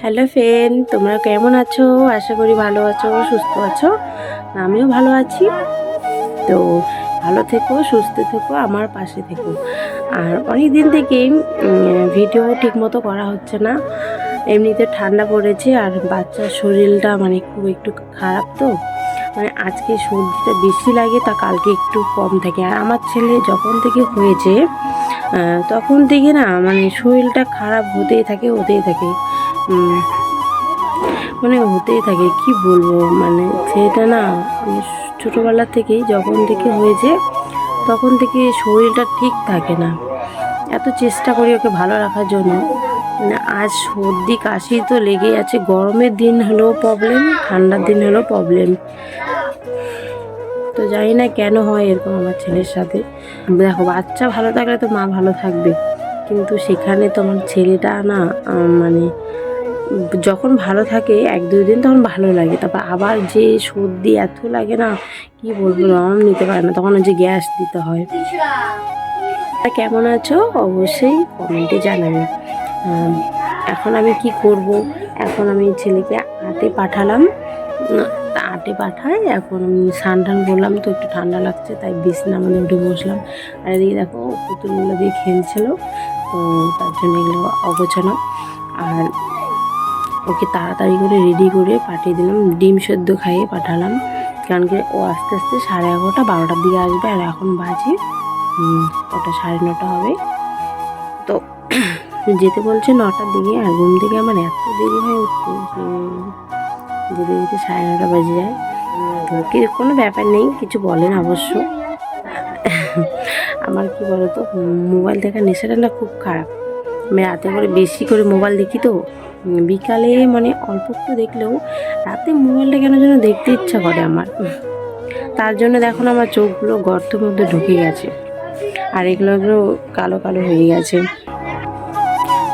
Hello friend, তোমরা কেমন আছো? আশা করি ভালো আছো, সুস্থ আছো। আমিও ভালো আছি। তো ভালো থেকো, সুস্থ থেকো, আমার পাশে থেকো। আর অনেক দিন থেকেই ভিডিও ঠিকমতো করা হচ্ছে না। এমনিতে ঠান্ডা পড়েছে আর বাচ্চার শরীরটা মানে খুব একটু খারাপ, তো মানে আজকে সর্দিটা বেশি লাগে, তা কালকে একটু কম থাকে। আর আমার ছেলে যখন থেকে হয়েছে তখন থেকে না মানে শরীরটা খারাপ হতেই থাকে। মানে হতেই থাকে, কি বলবো, মানে সেটা না মানে ছোটোবেলা থেকেই যখন থেকে হয়েছে তখন থেকে শরীরটা ঠিক থাকে না। এত চেষ্টা করি ওকে ভালো রাখার জন্য, মানে আজ সর্দি কাশি তো লেগেই আছে। গরমের দিন হলেও প্রবলেম, ঠান্ডার দিন হলেও প্রবলেম। তো জানি না কেন হয় এরকম আমার ছেলের সাথে। দেখো, বাচ্চা ভালো থাকলে তো মা ভালো থাকবে, কিন্তু সেখানে তো আমার ছেলেটা না মানে যখন ভালো থাকে 1-2 দিন তখন ভালো লাগে, তারপর আবার যে সর্দি এত লাগে না, কি বলবো, নাম নিতে পারে না, তখন যে গ্যাস দিতে হয়। কেমন আছো অবশ্যই কমেন্টে জানাবে। এখন আমি কি করব, এখন আমি ছেলেকে আটে পাঠালাম। আটে পাঠাই, এখন আমি স্নান করলাম, তো একটু ঠান্ডা লাগছে তাই বিছানার মধ্যে উঠে বসলাম। আর এদিকে দেখো পুতুলগুলো দিয়ে খেলছিল, তো তার জন্য এগুলো অগোছানো। আর ওকে তাড়াতাড়ি করে রেডি করে পাঠিয়ে দিলাম, ডিম সেদ্ধ খাইয়ে পাঠালাম, কারণ কি ও আস্তে আস্তে 11:30 12টার দিকে আসবে। আর এখন বাজে ওটা 9:30 হবে, তো যেতে বলছে 9টার দিকে। আর ঘুম থেকে আমার এত দেরি হয়ে উঠছে যে যেতে যেতে 9:30 বেজে যায়। তো কোনো ব্যাপার নেই, কিছু বলেন অবশ্য। আমার কি বলতো, মোবাইল দেখার নেশাটা না খুব খারাপ। আমি রাতে করে বেশি করে মোবাইল দেখি, তো বিকালে মানে অল্প একটু দেখলেও রাতে মোবাইলটা কেন যেন দেখতে ইচ্ছা করে আমার। তার জন্য দেখো না আমার চোখগুলো গর্তের মধ্যে ঢুকে গেছে, আর এগুলো কালো কালো হয়ে গেছে।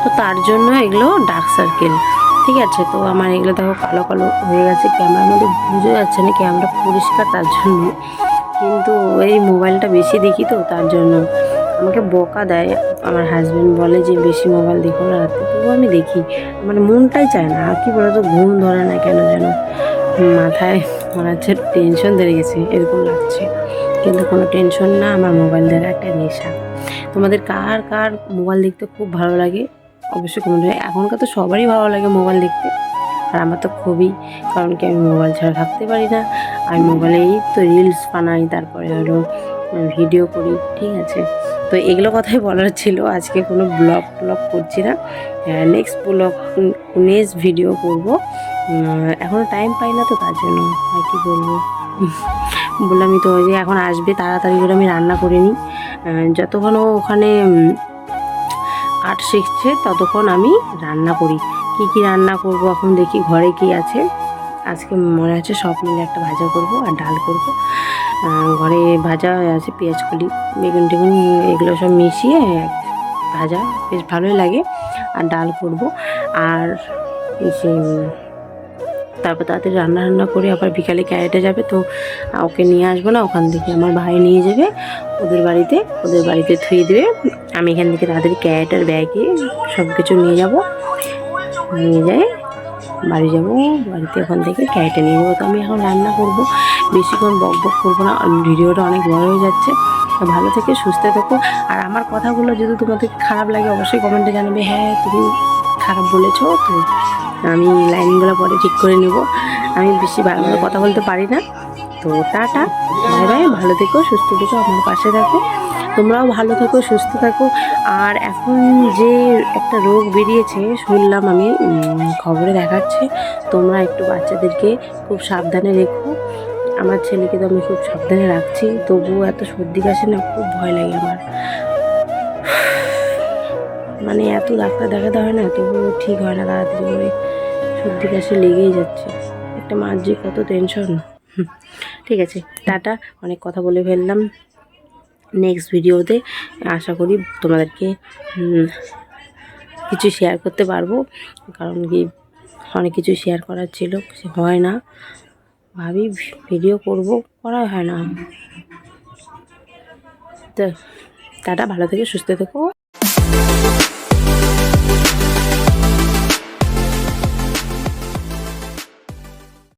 তো তার জন্য এগুলো ডার্ক সার্কেল, ঠিক আছে। তো আমার এগুলো দেখো কালো কালো হয়ে গেছে, ক্যামেরার মধ্যে বুঝে যাচ্ছে না ক্যামেরা পরিষ্কার, তার জন্য। কিন্তু এই মোবাইলটা বেশি দেখি, তো তার জন্য আমাকে বকা দেয়। আমার হাজব্যান্ড বলে যে বেশি মোবাইল দেখো না রাতে, তবুও আমি দেখি। মানে মনটাই চায় না, আর কি বলতো, ঘুম ধরে না কেন যেন, মাথায় মনে হচ্ছে টেনশন ধরে গেছে এরকম লাগছে। কিন্তু কোনো টেনশন না, আমার মোবাইল দেখা একটা নেশা। তোমাদের কার কার মোবাইল দেখতে খুব ভালো লাগে অবশ্যই কমেন্ট। এখনকার তো সবারই ভালো লাগে মোবাইল দেখতে, আর আমার তো খুবই, কারণ কি আমি মোবাইল ছাড়া থাকতে পারি না। আমি মোবাইলেই তো রিলস বানাই, তারপরে হলো ভিডিও করি, ঠিক আছে। তো এগুলো কথাই বলার ছিল, আজকে কোনো ব্লগ করছি না। নেক্সট ভিডিও করব। এখনও টাইম পাই না, তো তার জন্য আর কি বলবো। বললামই তো, ওই যে এখন আসবে, তাড়াতাড়ি করে আমি রান্না করে নিই। যতক্ষণ ওখানে আর্ট শিখছে ততক্ষণ আমি রান্না করি। কি রান্না করব এখন দেখি, ঘরে কি আছে। আজকে মনে হচ্ছে সব মিলে একটা ভাজা করব আর ডাল করব। ঘরে ভাজা আছে, পেঁয়াজ কলি, বেগুন টেগুন এগুলো সব মিশিয়ে ভাজা বেশ ভালোই লাগে। আর ডাল করব। আর সে তারপর তাড়াতাড়ি রান্না করে আবার বিকালে ক্যারেটে যাবে, তো ওকে নিয়ে আসবো না, ওখান থেকে আমার ভাই নিয়ে যাবে ওদের বাড়িতে থুয়ে দেবে। আমি এখান থেকে তাড়াতাড়ি ক্যারেটের ব্যাগে সব কিছু নিয়ে যাই বাড়ি যাব। বাড়িতে ওখান থেকে ক্যারেটে নিয়ে যাবো। তো আমি এখন রান্না করব, বেশিক্ষণ বক করবো না, ভিডিওটা অনেক বড় হয়ে যাচ্ছে। তো ভালো থেকে সুস্থ থেকো। আর আমার কথাগুলো যদি তোমাদের খারাপ লাগে অবশ্যই কমেন্টে জানাবে, হ্যাঁ তুমি খারাপ বলেছো, তো আমি লাইনগুলো পরে ঠিক করে নেব। আমি বেশি ভালো কথা বলতে পারি না। তো টাটা, বাই বাই, ভালো থেকো, সুস্থ থেকো, আমার পাশে থাকো। তোমরাও ভালো থেকো, সুস্থ থাকো। আর এখন যে একটা রোগ বেরিয়েছে শুনলাম আমি, খবরে দেখাচ্ছে, তোমরা একটু বাচ্চাদেরকে খুব সাবধানে রেখো। আমার ছেলেকে তো আমি খুব সাবধানে রাখছি, তবুও এত সর্দি কাশি না, খুব ভয় লাগে আমার। মানে এত ডাক্তার দেখাতে হয় না, তবুও ঠিক হয় না তাড়াতাড়ি করে, সর্দি কাশি লেগেই যাচ্ছে। একটা মার যে কত টেনশন। ঠিক আছে, টাটা, অনেক কথা বলে ফেললাম। নেক্সট ভিডিওতে আশা করি তোমাদেরকে কিছু শেয়ার করতে পারবো, কারণ কি অনেক কিছু শেয়ার করার ছিল, কিছু হয় না, ভাবি ভিডিও করব, করা হয় না। তো টাটা, ভালো থেকে সুস্থ থেকো।